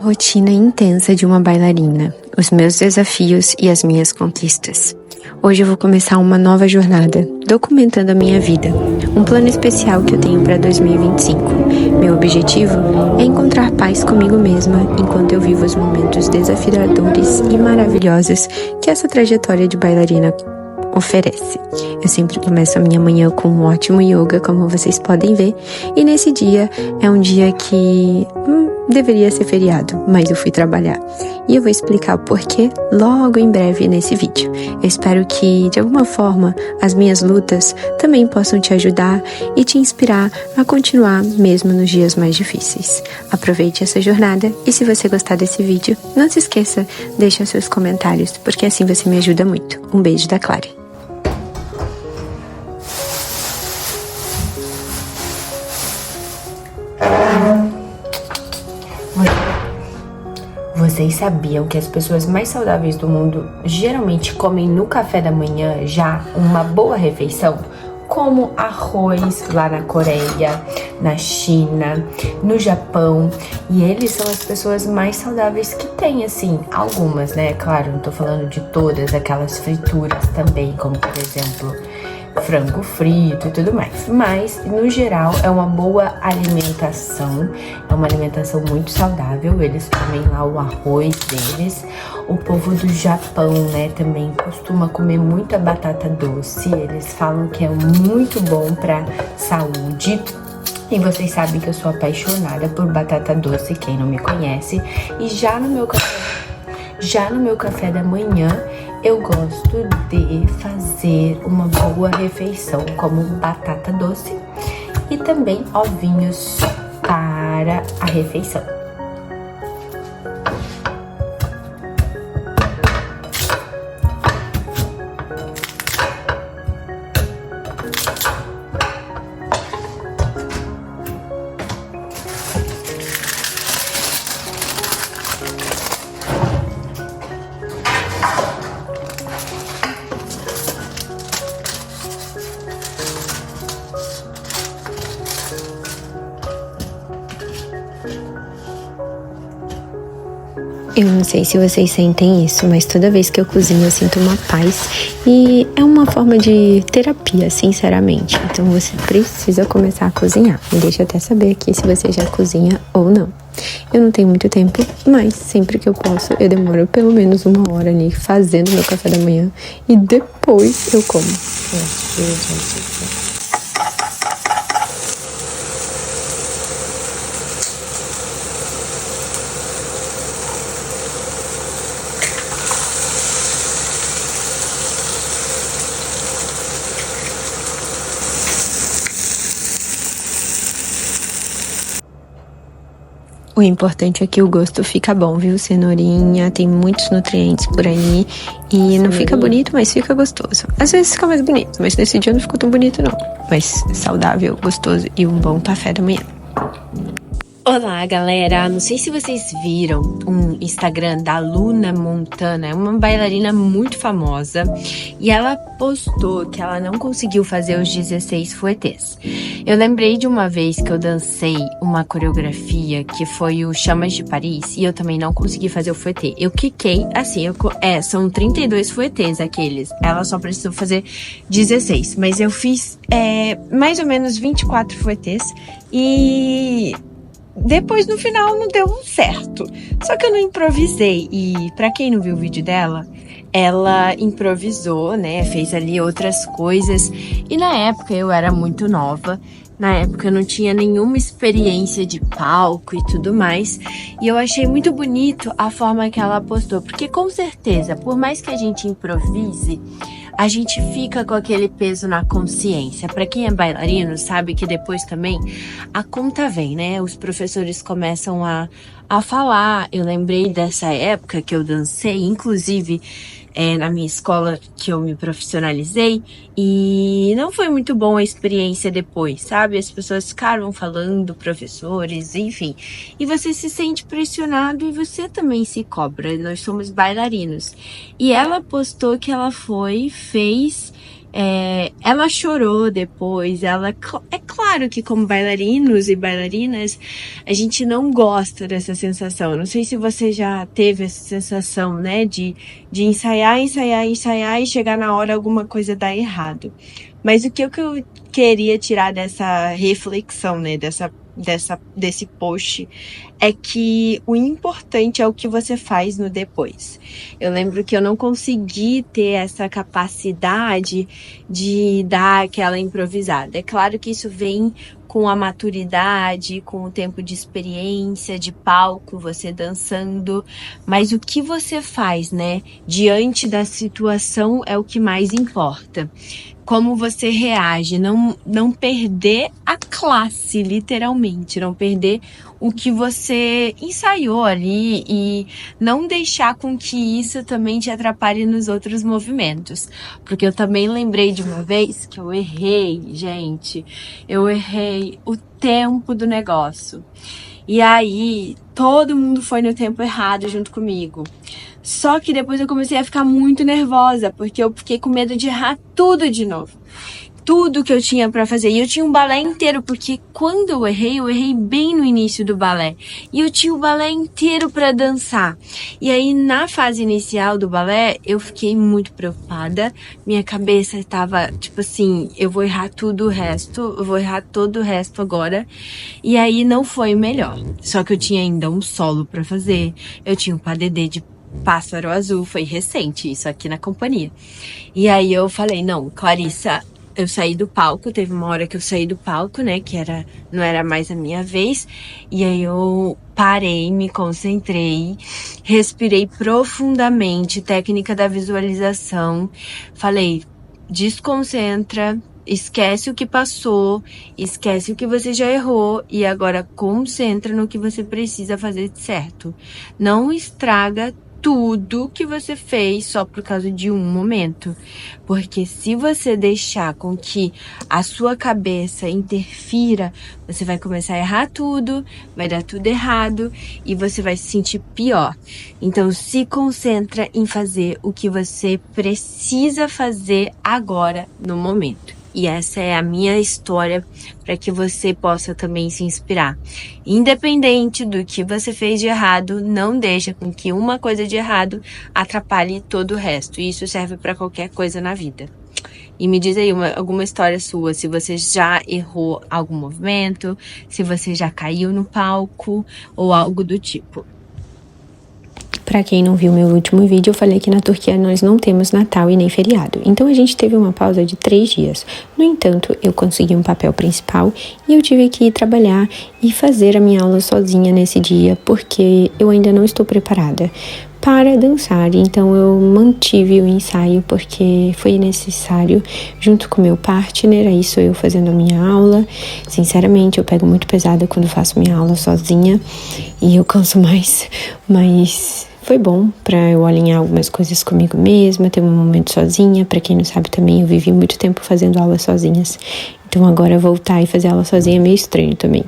Rotina intensa de uma bailarina, os meus desafios e as minhas conquistas. Hoje eu vou começar uma nova jornada, documentando a minha vida, um plano especial que eu tenho para 2025. Meu objetivo é encontrar paz comigo mesma enquanto eu vivo os momentos desafiadores e maravilhosos que essa trajetória de bailarina oferece. Eu sempre começo a minha manhã com um ótimo yoga, como vocês podem ver, e nesse dia é um dia que deveria ser feriado, mas eu fui trabalhar. E eu vou explicar o porquê logo em breve nesse vídeo. Eu espero que, de alguma forma, as minhas lutas também possam te ajudar e te inspirar a continuar mesmo nos dias mais difíceis. Aproveite essa jornada e se você gostar desse vídeo, não se esqueça, deixa seus comentários, porque assim você me ajuda muito. Um beijo da Clara. Vocês sabiam que as pessoas mais saudáveis do mundo geralmente comem no café da manhã já uma boa refeição? Como arroz lá na Coreia, na China, no Japão. E eles são as pessoas mais saudáveis que tem, assim, algumas, né? Claro, não tô falando de todas, aquelas frituras também, como por exemplo frango frito e tudo mais, mas no geral é uma boa alimentação, é uma alimentação muito saudável. Eles comem lá o arroz deles. O povo do Japão, né, também costuma comer muita batata doce. Eles falam que é muito bom para saúde. E vocês sabem que eu sou apaixonada por batata doce, quem não me conhece. E já no meu café da manhã, eu gosto de fazer uma boa refeição, como batata doce e também ovinhos para a refeição. Eu não sei se vocês sentem isso, mas toda vez que eu cozinho eu sinto uma paz e é uma forma de terapia, sinceramente. Então você precisa começar a cozinhar. Me deixa até saber aqui se você já cozinha ou não. Eu não tenho muito tempo, mas sempre que eu posso, eu demoro pelo menos 1 hora ali fazendo meu café da manhã e depois eu como. O importante é que o gosto fica bom, viu? Cenourinha, tem muitos nutrientes por aí e não fica bonito, mas fica gostoso. Às vezes fica mais bonito, mas nesse dia não ficou tão bonito não. Mas saudável, gostoso e um bom café da manhã. Olá, galera! Não sei se vocês viram um Instagram da Luna Montana, é uma bailarina muito famosa, e ela postou que ela não conseguiu fazer os 16 fouettés. Eu lembrei de uma vez que eu dancei uma coreografia que foi o Chamas de Paris, e eu também não consegui fazer o fouetté. Eu quiquei, assim, são 32 fouettés aqueles, ela só precisou fazer 16, mas eu fiz mais ou menos 24 fouettés, e depois, no final, não deu certo. Só que eu não improvisei. E pra quem não viu o vídeo dela, ela improvisou, né? Fez ali outras coisas. E na época eu era muito nova. Na época eu não tinha nenhuma experiência de palco e tudo mais. E eu achei muito bonito a forma que ela postou. Porque com certeza, por mais que a gente improvise, a gente fica com aquele peso na consciência. Para quem é bailarino, sabe que depois também a conta vem, né? Os professores começam a falar. Eu lembrei dessa época que eu dancei, inclusive na minha escola que eu me profissionalizei, e não foi muito bom a experiência depois, sabe? As pessoas ficaram falando, professores, enfim. E você se sente pressionado e você também se cobra. Nós somos bailarinos. E ela postou que ela fez Ela chorou depois, é claro que como bailarinos e bailarinas, a gente não gosta dessa sensação. Não sei se você já teve essa sensação, né, de ensaiar e chegar na hora alguma coisa dar errado. Mas o que eu queria tirar dessa reflexão, né, desse post, é que o importante é o que você faz no depois. Eu lembro que eu não consegui ter essa capacidade de dar aquela improvisada. É claro que isso vem com a maturidade, com o tempo de experiência, de palco, você dançando, mas o que você faz, né, diante da situação é o que mais importa. Como você reage, não perder a classe, literalmente, não perder o que você ensaiou ali e não deixar com que isso também te atrapalhe nos outros movimentos. Porque eu também lembrei de uma vez que eu errei, gente, eu errei o tempo do negócio. E aí, todo mundo foi no tempo errado junto comigo. Só que depois eu comecei a ficar muito nervosa, porque eu fiquei com medo de errar tudo de novo. Tudo que eu tinha pra fazer. E eu tinha um balé inteiro, porque quando eu errei bem no início do balé. E eu tinha o balé inteiro pra dançar. E aí, na fase inicial do balé, eu fiquei muito preocupada. Minha cabeça estava, tipo assim, eu vou errar tudo o resto, eu vou errar todo o resto agora. E aí, não foi o melhor. Só que eu tinha ainda um solo pra fazer. Eu tinha um padedê de Pássaro Azul, foi recente isso aqui na companhia. E aí eu falei, não, Clarissa, eu saí do palco, teve uma hora que eu saí do palco, né, que não era mais a minha vez, e aí eu parei, me concentrei, respirei profundamente, técnica da visualização, falei, desconcentra, esquece o que passou, esquece o que você já errou e agora concentra no que você precisa fazer certo. Não estraga tudo que você fez só por causa de um momento. Porque se você deixar com que a sua cabeça interfira, você vai começar a errar tudo, vai dar tudo errado e você vai se sentir pior. Então se concentra em fazer o que você precisa fazer agora, no momento. E essa é a minha história para que você possa também se inspirar. Independente do que você fez de errado, não deixa com que uma coisa de errado atrapalhe todo o resto. E isso serve para qualquer coisa na vida. E me diz aí alguma história sua, se você já errou algum movimento, se você já caiu no palco ou algo do tipo. Pra quem não viu meu último vídeo, eu falei que na Turquia nós não temos Natal e nem feriado. Então a gente teve uma pausa de 3 dias. No entanto, eu consegui um papel principal e eu tive que ir trabalhar e fazer a minha aula sozinha nesse dia, porque eu ainda não estou preparada para dançar. Então eu mantive o ensaio porque foi necessário, junto com o meu partner, aí sou eu fazendo a minha aula. Sinceramente, eu pego muito pesada quando faço minha aula sozinha e eu canso mais, mas foi bom para eu alinhar algumas coisas comigo mesma, ter um momento sozinha. Para quem não sabe também, eu vivi muito tempo fazendo aulas sozinhas. Então agora voltar e fazer aula sozinha é meio estranho também.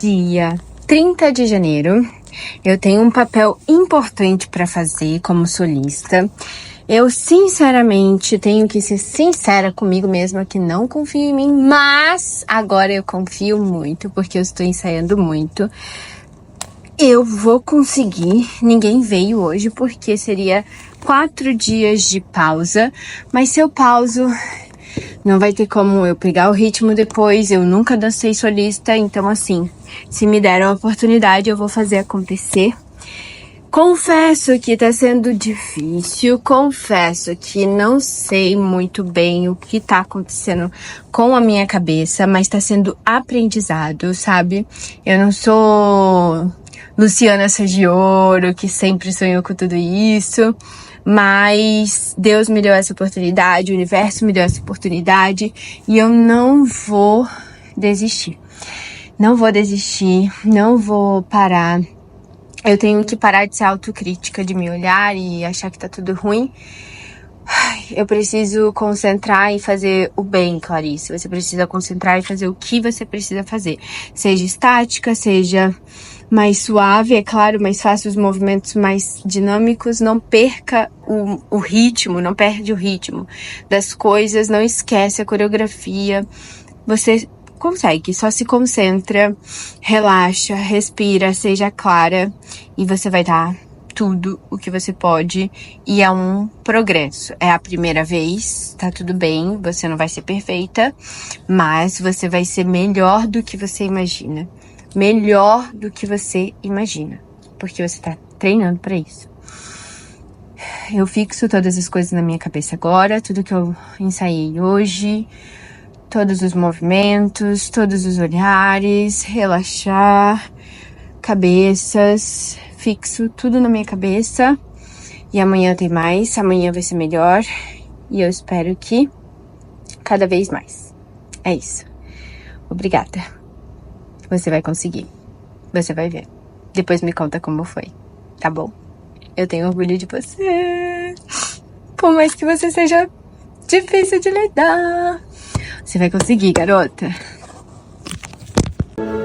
Dia 30 de janeiro, eu tenho um papel importante para fazer como solista. Eu sinceramente tenho que ser sincera comigo mesma que não confio em mim, mas agora eu confio muito porque eu estou ensaiando muito. Eu vou conseguir, ninguém veio hoje porque seria 4 dias de pausa, mas se eu pauso, não vai ter como eu pegar o ritmo depois, eu nunca dancei solista, então assim, se me deram a oportunidade eu vou fazer acontecer. Confesso que tá sendo difícil, confesso que não sei muito bem o que tá acontecendo com a minha cabeça, mas tá sendo aprendizado, sabe? Eu não sou Luciana Saggioro, que sempre sonhou com tudo isso, mas Deus me deu essa oportunidade, o universo me deu essa oportunidade e eu não vou desistir. Não vou desistir, não vou parar. Eu tenho que parar de ser autocrítica, de me olhar e achar que tá tudo ruim. Eu preciso concentrar e fazer o bem, Clarice. Você precisa concentrar e fazer o que você precisa fazer. Seja estática, seja mais suave, é claro, mas faça os movimentos mais dinâmicos. Não perca o ritmo, não perde o ritmo das coisas, não esquece a coreografia. Você consegue, só se concentra, relaxa, respira, seja clara e você vai dar tudo o que você pode e é um progresso. É a primeira vez, tá tudo bem, você não vai ser perfeita, mas você vai ser melhor do que você imagina. Melhor do que você imagina, porque você tá treinando pra isso. Eu fixo todas as coisas na minha cabeça agora, tudo que eu ensaiei hoje, todos os movimentos, todos os olhares, relaxar, cabeças, fixo tudo na minha cabeça. E amanhã tem mais, amanhã vai ser melhor. E eu espero que cada vez mais. É isso. Obrigada. Você vai conseguir. Você vai ver. Depois me conta como foi, tá bom? Eu tenho orgulho de você. Por mais que você seja difícil de lidar. Você vai conseguir, garota.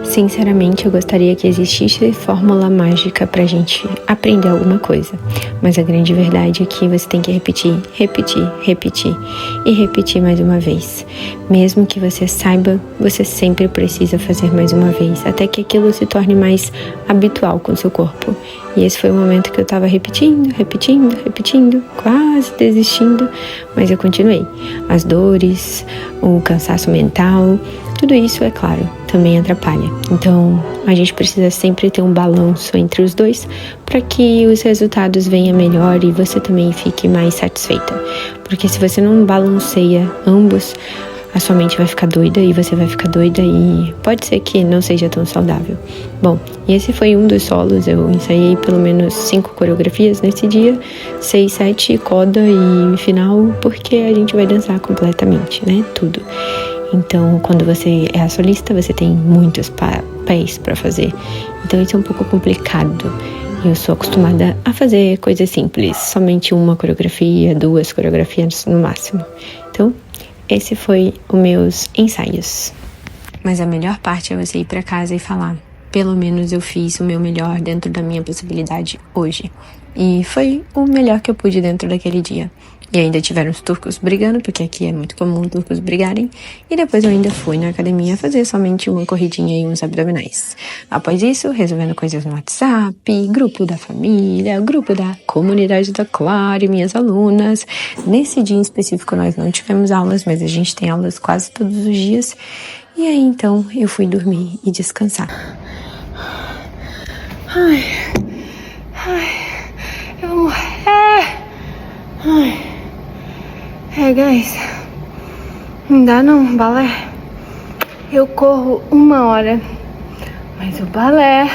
Sinceramente, eu gostaria que existisse fórmula mágica pra gente aprender alguma coisa. Mas a grande verdade é que você tem que repetir, repetir, repetir e repetir mais uma vez. Mesmo que você saiba, você sempre precisa fazer mais uma vez, até que aquilo se torne mais habitual com o seu corpo. E esse foi o momento que eu tava repetindo, repetindo, repetindo, quase desistindo, mas eu continuei. As dores, o cansaço mental, tudo isso, é claro, também atrapalha. Então, a gente precisa sempre ter um balanço entre os dois para que os resultados venham melhor e você também fique mais satisfeita. Porque se você não balanceia ambos, a sua mente vai ficar doida e você vai ficar doida e pode ser que não seja tão saudável. Bom, e esse foi um dos solos. Eu ensaiei pelo menos 5 coreografias nesse dia, 6, 7, coda e final, porque a gente vai dançar completamente, né? Tudo. Então, quando você é a solista, você tem muitos papéis para fazer. Então, isso é um pouco complicado. Eu sou acostumada a fazer coisas simples, somente uma coreografia, 2 coreografias no máximo. Então, esse foi os meus ensaios. Mas a melhor parte é você ir para casa e falar: pelo menos eu fiz o meu melhor dentro da minha possibilidade hoje. E foi o melhor que eu pude dentro daquele dia. E ainda tiveram os turcos brigando, porque aqui é muito comum turcos brigarem. E depois eu ainda fui na academia fazer somente uma corridinha e uns abdominais. Após isso, resolvendo coisas no WhatsApp, grupo da família, grupo da comunidade da Clara e minhas alunas. Nesse dia em específico nós não tivemos aulas, mas a gente tem aulas quase todos os dias. E aí então eu fui dormir e descansar. Eu vou morrer. Guys, não dá não, balé. Eu corro 1 hora, mas o balé...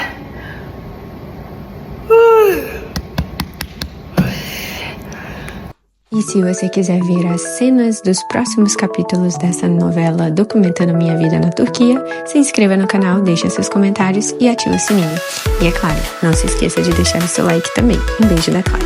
E se você quiser ver as cenas dos próximos capítulos dessa novela documentando minha vida na Turquia, se inscreva no canal, deixa seus comentários e ativa o sininho. E é claro, não se esqueça de deixar o seu like também. Um beijo da Clara.